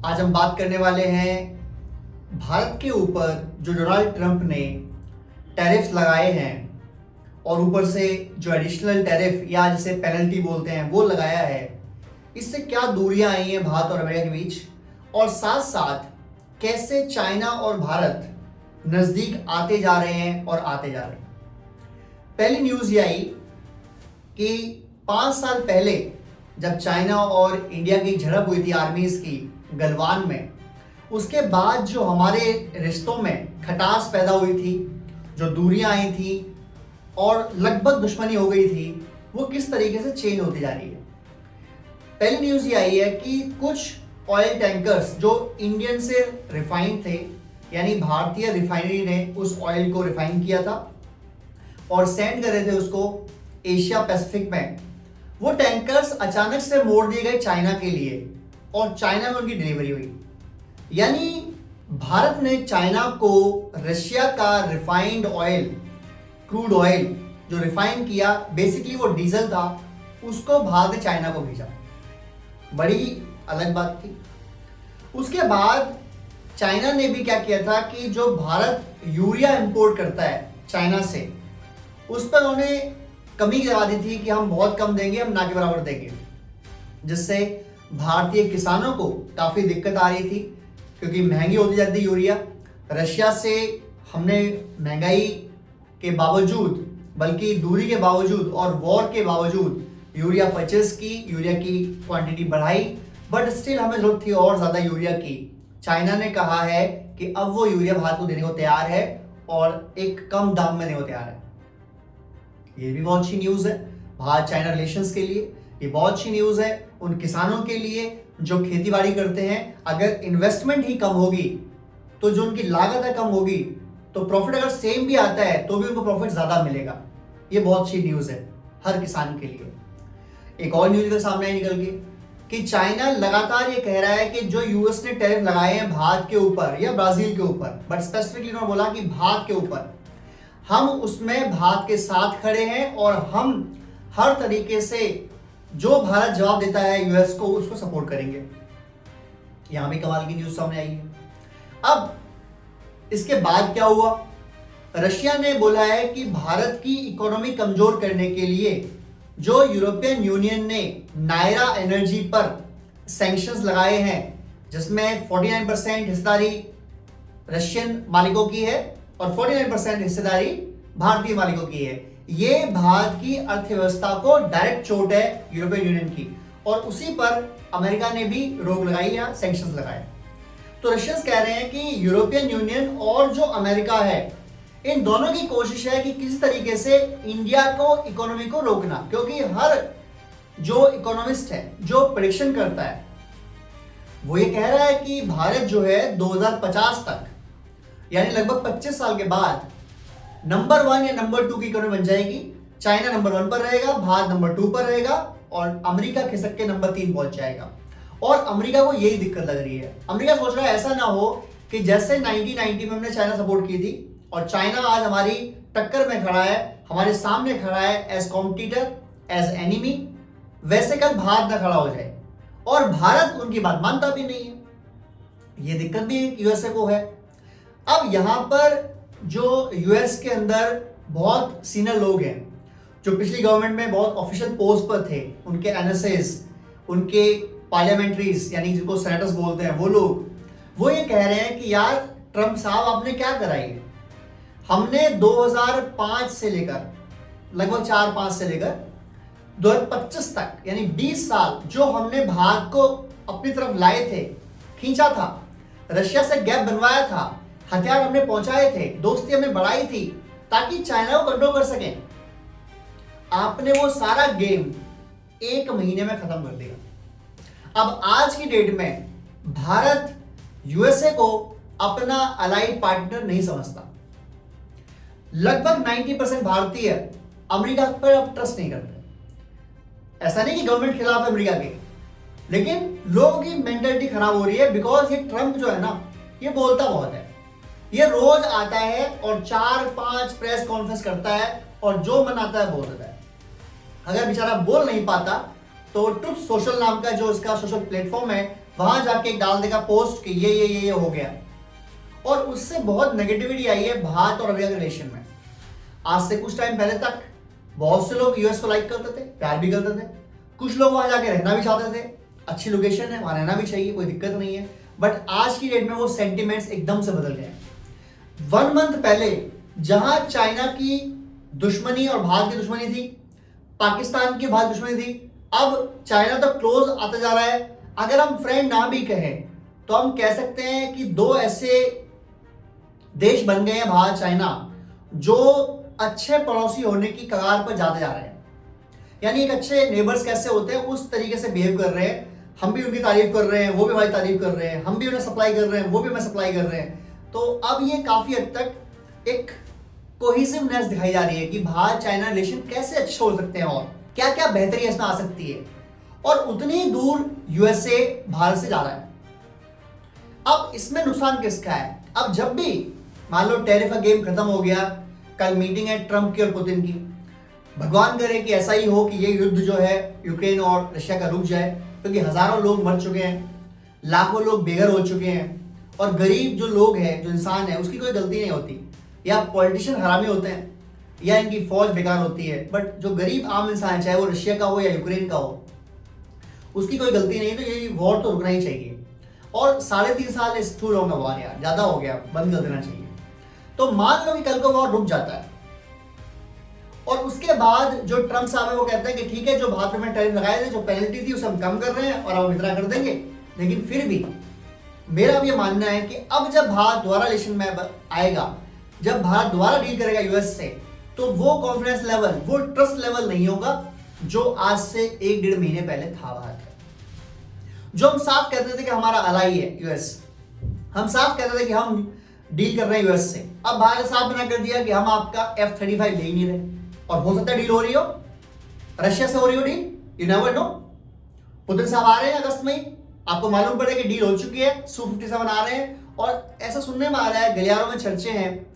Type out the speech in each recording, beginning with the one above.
आज हम बात करने वाले हैं भारत के ऊपर जो डोनाल्ड ट्रंप ने टैरिफ्स लगाए हैं और ऊपर से जो एडिशनल टैरिफ या जिसे पेनल्टी बोलते हैं वो लगाया है। इससे क्या दूरियां आई हैं भारत और अमेरिका के बीच, और साथ साथ कैसे चाइना और भारत नज़दीक आते जा रहे हैं और आते जा रहे हैं। पहली न्यूज़ ये आई कि 5 साल पहले जब चाइना और इंडिया की झड़प हुई थी आर्मीज की गलवान में, उसके बाद जो हमारे रिश्तों में खटास पैदा हुई थी, जो दूरियां आई थी और लगभग दुश्मनी हो गई थी, वो किस तरीके से चेंज होती जा रही है। पहली न्यूज़ ये आई है कि कुछ ऑयल टैंकर्स जो इंडियन से रिफाइंड थे, यानी भारतीय रिफाइनरी ने उस ऑयल को रिफाइन किया था और सेंड कर रहे थे उसको एशिया पैसिफिक में, वो टैंकर्स अचानक से मोड़ दिए गए चाइना के लिए और चाइना में उनकी डिलीवरी हुई। यानी भारत ने चाइना को रशिया का रिफाइंड ऑयल, क्रूड ऑयल जो रिफाइन किया, बेसिकली वो डीजल था, उसको भारत ने चाइना को भेजा। बड़ी अलग बात थी। उसके बाद चाइना ने भी क्या किया था कि जो भारत यूरिया इंपोर्ट करता है चाइना से, उस पर उन्होंने कमी करवा दी थी कि हम बहुत कम देंगे, हम ना के बराबर देंगे, जिससे भारतीय किसानों को काफ़ी दिक्कत आ रही थी क्योंकि महंगी होती जाती यूरिया। रशिया से हमने महंगाई के बावजूद, बल्कि दूरी के बावजूद और वॉर के बावजूद यूरिया परचेज की, यूरिया की क्वांटिटी बढ़ाई, बट स्टिल हमें जरूरत थी और ज़्यादा यूरिया की। चाइना ने कहा है कि अब वो यूरिया भारत को देने को तैयार है और एक कम दाम में देने को तैयार है। ये भी बहुत अच्छी न्यूज़ है भारत चाइना रिलेशंस के लिए। ये बहुत अच्छी न्यूज़ है उन किसानों के लिए जो खेती बाड़ी करते हैं। अगर इन्वेस्टमेंट ही कम होगी तो जो उनकी लागत है कम होगी, तो प्रॉफिट अगर सेम भी आता है तो भी उनको प्रॉफिट ज़्यादा मिलेगा। ये बहुत अच्छी न्यूज़ है हर किसान के लिए। एक और न्यूज़ के सामने निकल के कि चाइना लगातार ये कह रहा है कि जो यूएस ने टैरिफ लगाए हैं भारत के ऊपर या ब्राजील के ऊपर, बट स्पेसिफिकली उन्होंने बोला कि भारत के ऊपर, हम उसमें भारत के साथ खड़े हैं और हम हर तरीके से जो भारत जवाब देता है यूएस को, उसको सपोर्ट करेंगे। यहां भी कमाल की न्यूज़ सामने आई है। अब इसके बाद क्या हुआ? रशिया ने बोला है कि भारत की इकोनॉमी कमजोर करने के लिए जो यूरोपियन यूनियन ने नायरा एनर्जी पर सैंक्शंस लगाए हैं, जिसमें 49% हिस्सेदारी रशियन मालिकों की है और 49% हिस्सेदारी भारतीय मालिकों की है, ये भारत की अर्थव्यवस्था को डायरेक्ट चोट है यूरोपियन यूनियन की, और उसी पर अमेरिका ने भी रोक लगाई या सैंक्शंस लगाए। तो रशियंस कह रहे हैं कि यूरोपियन यूनियन और जो अमेरिका है, इन दोनों की कोशिश है कि किसी तरीके से इंडिया को, इकोनॉमी को रोकना, क्योंकि हर जो इकोनॉमिस्ट है, जो प्रेडिक्शन करता है, वो ये कह रहा है कि भारत जो है 2050 तक, यानी लगभग 25 साल के बाद नंबर 1 या नंबर 2 की इकोनॉमी बन जाएगी। चाइना नंबर 1 पर रहेगा, भारत नंबर 2 पर रहेगा और अमेरिका खिसक के नंबर 3 पहुंच जाएगा। और अमेरिका को यही दिक्कत लग रही है। अमेरिका सोच रहा है ऐसा ना हो कि जैसे 1990 में हमने चाइना सपोर्ट की थी और चाइना आज हमारी टक्कर में खड़ा है, हमारे सामने खड़ा है एज कॉम्पिटिटर, एज एनिमी, वैसे कल भारत ना खड़ा हो जाए। और भारत उनकी बात मानता भी नहीं है। ये दिक्कत भी यूएसए को है। अब यहां पर जो यूएस के अंदर बहुत सीनियर लोग हैं, जो पिछली गवर्नमेंट में बहुत ऑफिशियल पोस्ट पर थे, उनके एनएसएस, उनके पार्लियामेंट्रीज यानी जिनको सेनेटर्स बोलते हैं, वो लोग, वो ये कह रहे हैं कि यार ट्रंप साहब आपने क्या करा है। हमने 2005 से लेकर लगभग 4-5 से लेकर 2025 तक, यानी 20 साल जो हमने भारत को अपनी तरफ लाए थे, खींचा था, रशिया से गैप बनवाया था, हथियार हमने पहुंचाए थे, दोस्ती हमने बढ़ाई थी ताकि चाइना को कंट्रोल कर सकें, आपने वो सारा गेम 1 महीने में खत्म कर दिया। अब आज की डेट में भारत यूएसए को अपना अलाइड पार्टनर नहीं समझता। लगभग 90% भारतीय अमेरिका पर अब ट्रस्ट नहीं करते। ऐसा नहीं कि गवर्नमेंट खिलाफ है अमेरिका के, लेकिन लोगों की मेंटालिटी खराब हो रही है बिकॉज ये ट्रंप जो है ना, ये बोलता बहुत है। ये रोज आता है और 4-5 प्रेस कॉन्फ्रेंस करता है और जो मन आता है बोल देता है। अगर बेचारा बोल नहीं पाता तो ट्रुथ सोशल नाम का जो इसका सोशल प्लेटफॉर्म है, वहां जाके एक डाल देगा पोस्ट कि ये हो गया, और उससे बहुत नेगेटिविटी आई है भारत और अमेरिका के रिलेशन में। आज से कुछ टाइम पहले तक बहुत से लोग यूएस को लाइक करते थे, प्यार भी करते थे, कुछ लोग वहां जाके रहना भी चाहते थे, अच्छी लोकेशन है, वहां रहना भी चाहिए, कोई दिक्कत नहीं है। बट आज की डेट में वो सेंटिमेंट्स एकदम से बदल गए। 1 मंथ पहले जहां चाइना की दुश्मनी और भारत की दुश्मनी थी, पाकिस्तान की भारत दुश्मनी थी, अब चाइना तो क्लोज आता जा रहा है। अगर हम फ्रेंड ना भी कहें तो हम कह सकते हैं कि दो ऐसे देश बन गए हैं भारत चाइना जो अच्छे पड़ोसी होने की कगार पर जाते जा रहे हैं। यानी एक अच्छे नेबर्स कैसे होते हैं उस तरीके से बिहेव कर रहे हैं। हम भी उनकी तारीफ कर रहे हैं, वो भी हमारी तारीफ कर रहे हैं, हम भी उन्हें सप्लाई कर रहे हैं, वो भी हमें सप्लाई कर रहे हैं। तो अब ये काफी हद तक एक कोहेसिवनेस दिखाई जा रही है कि भारत चाइना रिलेशन कैसे अच्छे हो सकते हैं और क्या क्या बेहतरी इसमें आ सकती है, और उतनी दूर यूएसए भारत से जा रहा है। अब इसमें नुकसान किसका है? अब जब भी मान लो टैरिफ का गेम खत्म हो गया, कल मीटिंग है ट्रंप की और पुतिन की, भगवान करे कि ऐसा ही हो कि ये युद्ध जो है यूक्रेन और रशिया का रुक जाए, क्योंकि हजारों लोग मर चुके हैं, लाखों लोग बेघर हो चुके हैं, और गरीब जो लोग हैं, जो इंसान है, उसकी कोई गलती नहीं होती, या पॉलिटिशियन हरामी होते हैं या इनकी फौज बेकार होती है, बट जो गरीब आम इंसान है, चाहे वो रशिया का हो या यूक्रेन का हो, उसकी कोई गलती नहीं है। तो ये वॉर तो रुकना ही चाहिए। और 3.5 साल इस टू लॉन्ग वॉर, यार ज्यादा हो गया, बंद कर देना चाहिए। तो मान लो कि कल को वॉर रुक जाता है, और उसके बाद जो ट्रंप साहब है वो कहते हैं कि ठीक है, जो भारत पे टैरिफ लगाए थे, जो पेनल्टी थी उसे हम कम कर रहे हैं और अब विड्रॉ कर देंगे। लेकिन फिर भी मेरा ये मानना है कि अब जब भारत दोबारा रिलेशन में आएगा, जब भारत दोबारा डील करेगा यूएस से, तो वो कॉन्फिडेंस लेवल, वो ट्रस्ट लेवल नहीं होगा जो आज से 1-1.5 महीने पहले था भारत का। जो हम साफ कहते थे कि हमारा अलाई है यूएस, हम साफ कहते थे कि हम डील कर रहे हैं यूएस से, अब भारत ने साफ मना कर दिया कि हम आपका F-35 ले ही नहीं रहे। और हो सकता है डील हो रही हो, रशिया से हो रही हो deal, you never know. Putin साहब आ रहे हैं अगस्त में, आपको मालूम पड़े कि डील हो चुकी है, Su-57 आ रहे हैं, और ऐसा सुनने में आ रहा है, गलियारों में चर्चे हैं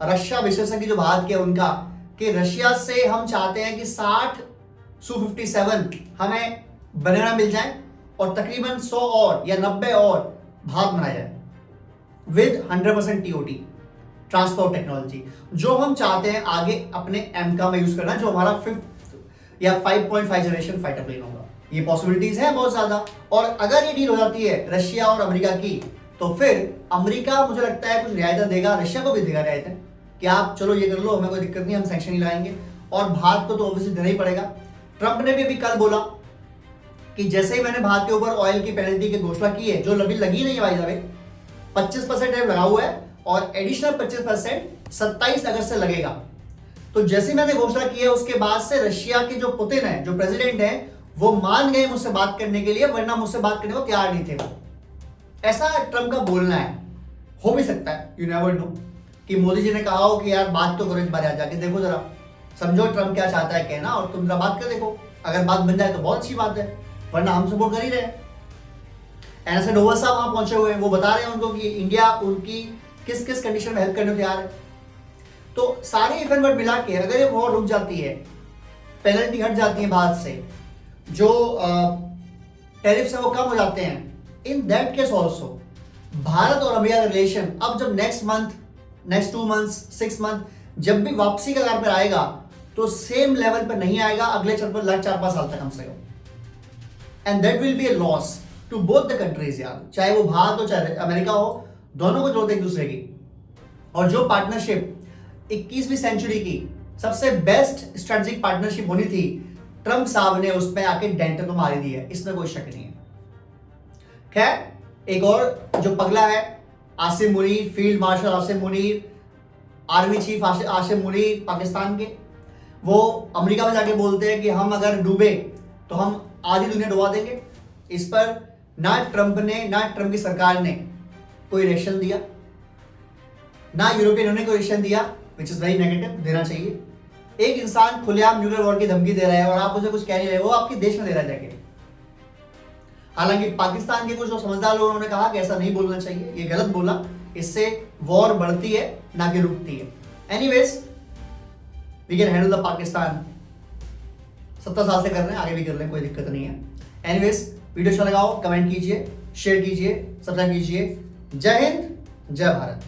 रशिया विशेषज्ञ जो भारत के उनका, कि रशिया से हम चाहते हैं कि 60 Su-57 हमें बनाना मिल जाए, और तकरीबन 100 और या 90 और भारत बनाया जाए विद 100% TOT, ट्रांसपोर्ट टेक्नोलॉजी, जो हम चाहते हैं आगे अपने एमका में यूज करना, जो हमारा 5th या 5.5 जनरेशन फाइटर प्लेन होगा। ये पॉसिबिलिटीज हैं बहुत ज्यादा। और अगर ये डील हो जाती है रशिया और अमेरिका की, तो फिर अमेरिका मुझे लगता है कुछ रियायतें देगा, रशिया को भी देगा रियायतें, कि आप चलो ये कर लो, हमें कोई दिक्कत नहीं, हम सैंक्शन नहीं लगाएंगे। और भारत को तो ऑब्वियसली देना ही पड़ेगा। ट्रंप ने भी अभी कल बोला कि जैसे ही मैंने भारत के ऊपर ऑयल की पेनल्टी की घोषणा की है, जो अभी लगी नहीं है भाई साहब, 25% टैरिफ लगा हुआ है, और एडिशनल 25% 27 अगस्त से लगेगा। तो जैसे मैंने घोषणा की है, उसके बाद से रशिया के जो पुतिन है, जो प्रेसिडेंट है, वो मान गए मुझसे बात करने के लिए, वरना मुझसे बात करने को तैयार नहीं थे। ऐसा ट्रंप का बोलना है। हो भी सकता है, यू नेवर नो, कि मोदी जी ने कहा हो कि यार बात तो करो एक बार, जाके देखो जरा, समझो ट्रंप क्या चाहता है कहना, और तुम जरा बात कर देखो, अगर बात बन जाए तो बहुत अच्छी बात है, वरना हम सपोर्ट कर ही रहे हैं। एनएसए डोवल साहब वहां पहुंचे हुए हैं, वो बता रहे हैं उनको कि इंडिया उनकी किस किस कंडीशन में हेल्प करने को तैयार है। तो सारे इवेंट मिला के अगर ये वॉर रुक जाती है, पेनल्टी हट जाती है भारत से, जो टैरिफ से वो कम हो जाते हैं, in that case also Bharat और अमेरिका का रिलेशन अब जब next month, next 2 months, 6 month, जब भी वापसी का कगार पर आएगा, तो सेम लेवल पर नहीं आएगा अगले 4-5 साल तक कम से कम। And that will be a loss to both the countries यार, चाहे वो भारत हो चाहे अमेरिका हो, दोनों को जरूरत है एक दूसरे की। और जो पार्टनरशिप 21वीं सेंचुरी की सबसे बेस्ट स्ट्रेटेजिक पार्टनरशिप होनी थी, ट्रंप साहब ने उसमें आके डेंट तो मारी दी है, इसमें कोई शक नहीं है। खैर, एक और जो पगला है Asim Munir, field marshal Asim Munir, army chief Asim Munir Pakistan के, वो अमेरिका में जाके बोलते हैं कि हम अगर डूबे तो हम आधी दुनिया डुबा देंगे। इस पर ना ट्रंप ने, ना ट्रंप की सरकार ने कोई रिएक्शन दिया, ना यूरोपियन यूनियन ने कोई रिएक्शन दिया, विच इज वेरी नेगेटिव। देना चाहिए। एक इंसान खुलेआम न्यूक्लियर वॉर की धमकी दे रहा है और आप उसे कुछ कह नहीं रहे, वो आपके देश में दे रहा है जाके। हालांकि पाकिस्तान के कुछ जो समझदार लोगों ने कहा कि ऐसा नहीं बोलना चाहिए, ये गलत बोला, इससे वॉर बढ़ती है ना कि रुकती है। Anyways, we can handle the Pakistan, 70 साल से कर रहे हैं, आगे भी कर रहे हैं, कोई दिक्कत नहीं है। एनीवेज, वीडियो अच्छा लगाओ, कमेंट कीजिए, शेयर कीजिए, सब्सक्राइब कीजिए। जय हिंद, जय भारत।